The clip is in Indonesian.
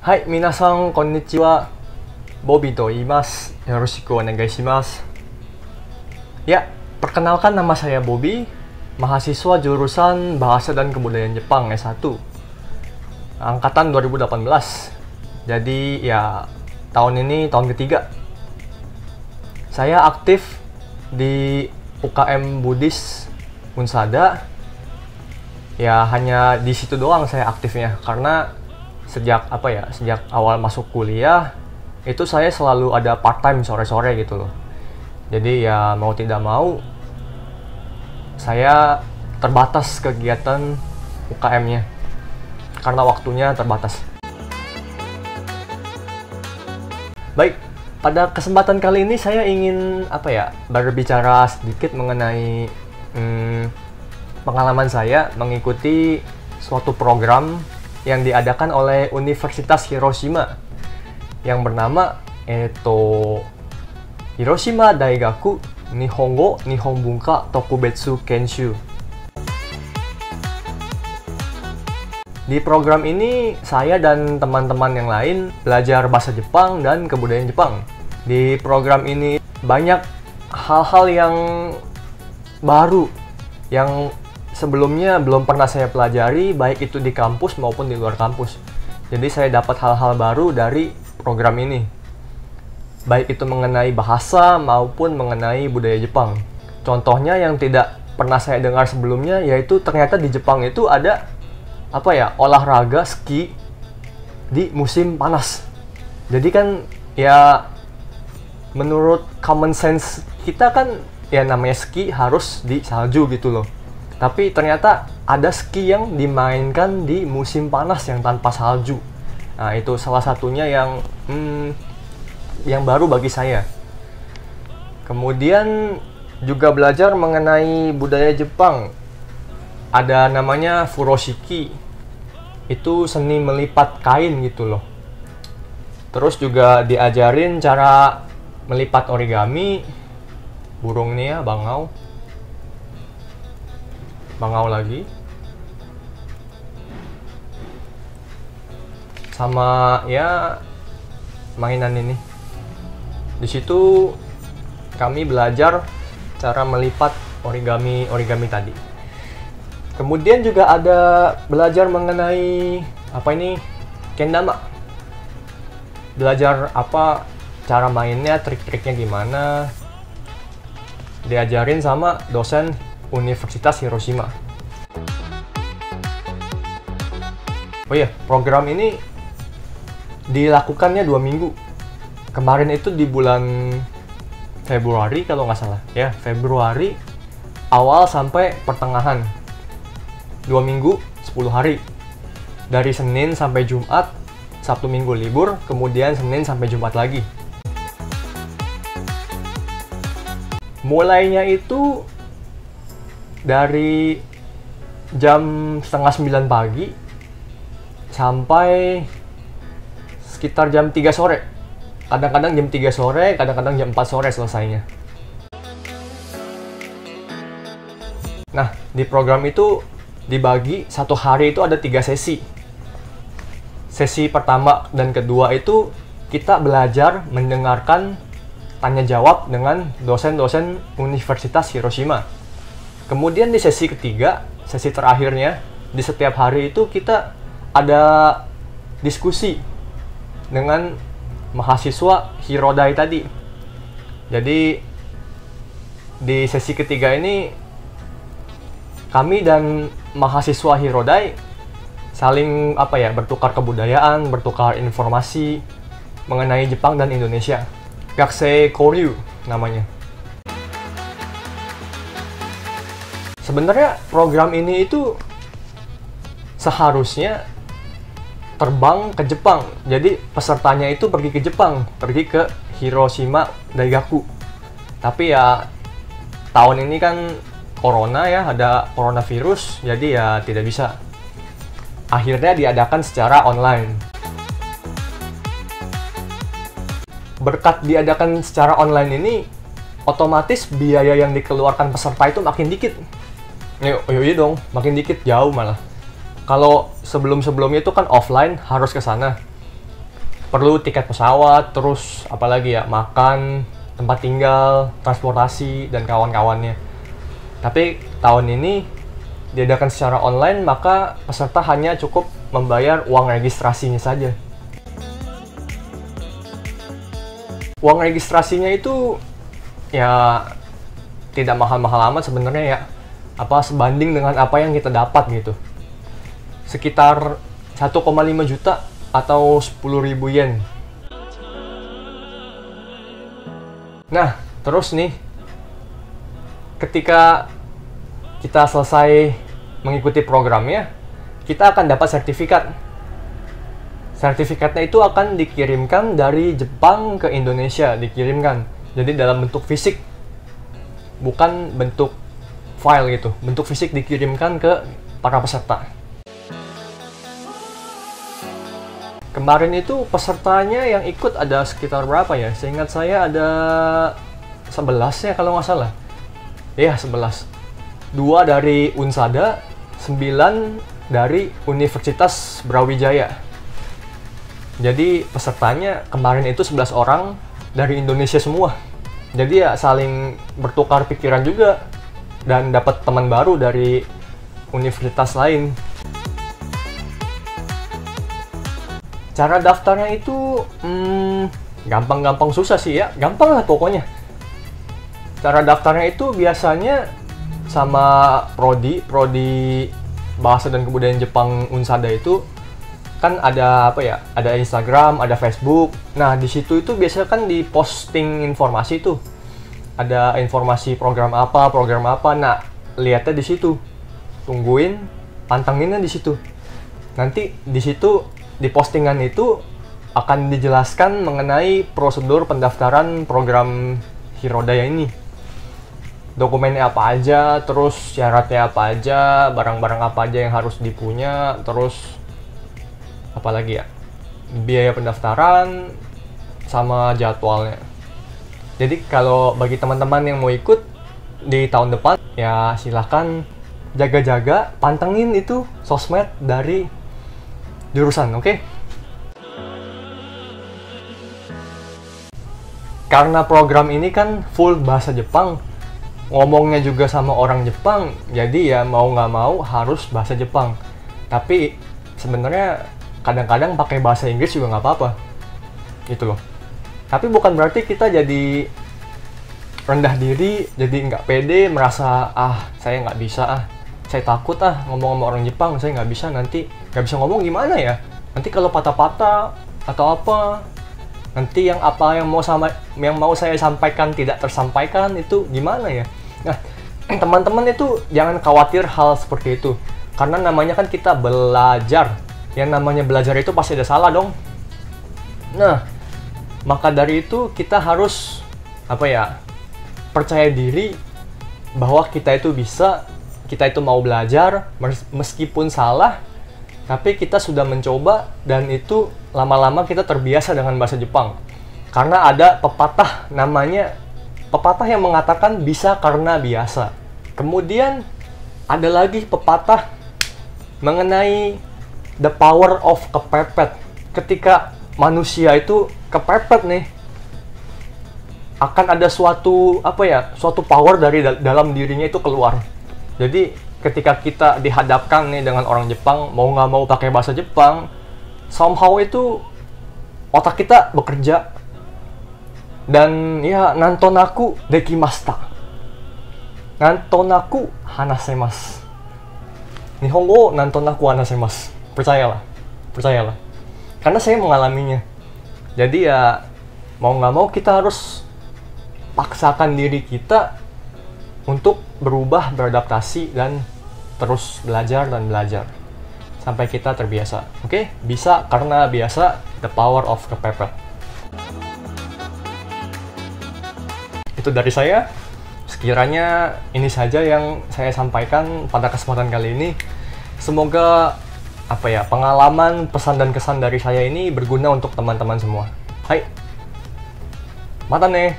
はい、皆さん、こんにちは。ボビと言います。よろしくお願いします。Ya, perkenalkan nama saya Bobby, mahasiswa jurusan Bahasa dan Kebudayaan Jepang S1, angkatan 2018. Jadi ya, tahun ini tahun ketiga. Saya aktif di UKM Buddhis Unsada. Ya, hanya di situ doang saya aktifnya, karena sejak awal masuk kuliah itu saya selalu ada part time sore-sore gitu loh. Jadi ya mau tidak mau saya terbatas kegiatan UKM-nya karena waktunya terbatas. Baik, pada kesempatan kali ini saya ingin berbicara sedikit mengenai pengalaman saya mengikuti suatu program yang diadakan oleh Universitas Hiroshima yang bernama Hiroshima Daigaku Nihongo Nihonbunka Tokubetsu Kenshu. Di program ini saya dan teman-teman yang lain belajar bahasa Jepang dan kebudayaan Jepang. Di program ini banyak hal-hal yang baru yang sebelumnya belum pernah saya pelajari, baik itu di kampus maupun di luar kampus. Jadi saya dapat hal-hal baru dari program ini, baik itu mengenai bahasa maupun mengenai budaya Jepang. Contohnya yang tidak pernah saya dengar sebelumnya, yaitu ternyata di Jepang itu ada olahraga ski di musim panas. Jadi kan ya menurut common sense kita kan ya namanya ski harus di salju gitu loh. Tapi ternyata ada ski yang dimainkan di musim panas yang tanpa salju. Nah, itu salah satunya yang baru bagi saya. Kemudian juga belajar mengenai budaya Jepang. Ada namanya furoshiki. Itu seni melipat kain gitu loh. Terus juga diajarin cara melipat origami. Burung nih ya, bangau lagi, sama ya mainan ini. Di situ kami belajar cara melipat origami tadi. Kemudian juga ada belajar mengenai kendama. Belajar cara mainnya, trik-triknya gimana. Diajarin sama dosen Universitas Hiroshima. Oh iya, program ini dilakukannya 2 minggu. Kemarin itu di bulan Februari kalau nggak salah. Ya, Februari awal sampai pertengahan. 2 minggu, 10 hari. Dari Senin sampai Jumat, Sabtu Minggu libur, kemudian Senin sampai Jumat lagi. Mulainya itu dari jam 8:30 pagi sampai sekitar jam 3 sore. Kadang-kadang jam 3 sore, kadang-kadang jam 4 sore selesainya. Nah, di program itu dibagi satu hari itu ada 3 sesi. Sesi pertama dan kedua itu kita belajar mendengarkan tanya jawab dengan dosen-dosen Universitas Hiroshima. Kemudian di sesi ketiga, sesi terakhirnya, di setiap hari itu kita ada diskusi dengan mahasiswa Hirodai tadi. Jadi di sesi ketiga ini kami dan mahasiswa Hirodai saling bertukar kebudayaan, bertukar informasi mengenai Jepang dan Indonesia. Gakusei Koryu namanya. Sebenarnya program ini itu seharusnya terbang ke Jepang. Jadi pesertanya itu pergi ke Jepang, pergi ke Hiroshima Daigaku. Tapi ya tahun ini kan corona ya, ada coronavirus, jadi ya tidak bisa. Akhirnya diadakan secara online. Berkat diadakan secara online ini, otomatis biaya yang dikeluarkan peserta itu makin dikit. Iya dong, makin dikit, jauh malah. Kalau sebelum-sebelumnya itu kan offline, harus ke sana. perlu tiket pesawat, terus apalagi ya, makan, tempat tinggal, transportasi, dan kawan-kawannya. Tapi tahun ini diadakan secara online, maka peserta hanya cukup membayar uang registrasinya saja. Uang registrasinya itu ya tidak mahal-mahal amat sebenarnya ya. Sebanding dengan apa yang kita dapat gitu. Sekitar 1,5 juta atau 10.000 yen. Nah, terus nih, ketika kita selesai mengikuti programnya, kita akan dapat sertifikat. Sertifikatnya itu akan dikirimkan dari Jepang ke Indonesia, dikirimkan. Jadi dalam bentuk fisik, bukan bentuk file gitu. Bentuk fisik dikirimkan ke para peserta. Kemarin itu pesertanya yang ikut ada sekitar berapa ya? Seingat saya ada 11 ya kalau nggak salah. Iya, 11. 2 dari Unsada, 9 dari Universitas Brawijaya. Jadi pesertanya kemarin itu 11 orang dari Indonesia semua. Jadi ya saling bertukar pikiran juga dan dapat teman baru dari universitas lain. Cara daftarnya itu gampang-gampang susah sih ya, gampang lah pokoknya. Cara daftarnya itu biasanya sama prodi bahasa dan kebudayaan Jepang Unsada itu kan ada ada Instagram, ada Facebook. Nah, di situ itu biasanya kan di posting informasi tuh. Ada informasi program apa. Nah, lihatnya di situ. Tungguin, pantanginnya di situ. Nanti di situ di postingan itu akan dijelaskan mengenai prosedur pendaftaran program Hirodaya ini. Dokumennya apa aja, terus syaratnya apa aja, barang-barang apa aja yang harus dipunya, terus apalagi ya, biaya pendaftaran sama jadwalnya. Jadi kalau bagi teman-teman yang mau ikut di tahun depan, ya silahkan jaga-jaga, pantengin itu sosmed dari jurusan, oke? Karena program ini kan full bahasa Jepang, ngomongnya juga sama orang Jepang, jadi ya mau nggak mau harus bahasa Jepang. Tapi sebenarnya kadang-kadang pakai bahasa Inggris juga nggak apa-apa, gitu loh. Tapi bukan berarti kita jadi rendah diri, jadi nggak pede, merasa saya nggak bisa, saya takut ngomong sama orang Jepang, saya nggak bisa, nanti nggak bisa ngomong gimana ya? Nanti kalau patah-patah atau apa, nanti yang mau saya sampaikan tidak tersampaikan, itu gimana ya? Nah, teman-teman itu jangan khawatir hal seperti itu, karena namanya kan kita belajar. Yang namanya belajar itu pasti ada salah dong. Nah, maka dari itu kita harus percaya diri bahwa kita itu bisa, kita itu mau belajar meskipun salah, tapi kita sudah mencoba dan itu lama-lama kita terbiasa dengan bahasa Jepang. Karena ada pepatah yang mengatakan bisa karena biasa. Kemudian ada lagi pepatah mengenai the power of kepepet. Ketika manusia itu kepepet nih, akan ada suatu power dari dalam dirinya itu keluar. Jadi ketika kita dihadapkan nih dengan orang Jepang, mau nggak mau pakai bahasa Jepang, somehow itu otak kita bekerja. Dan ya, nantonaku dekimashita, nantonaku hanasemasu, Nihongo nantonaku hanasemasu. Percayalah. Karena saya mengalaminya. Jadi ya, mau nggak mau kita harus paksakan diri kita untuk berubah, beradaptasi, dan terus belajar sampai kita terbiasa. Oke? Bisa karena biasa, the power of kepepet. Itu dari saya. Sekiranya ini saja yang saya sampaikan pada kesempatan kali ini. Semoga pengalaman, pesan dan kesan dari saya ini berguna untuk teman-teman semua. Hai. Mata nih.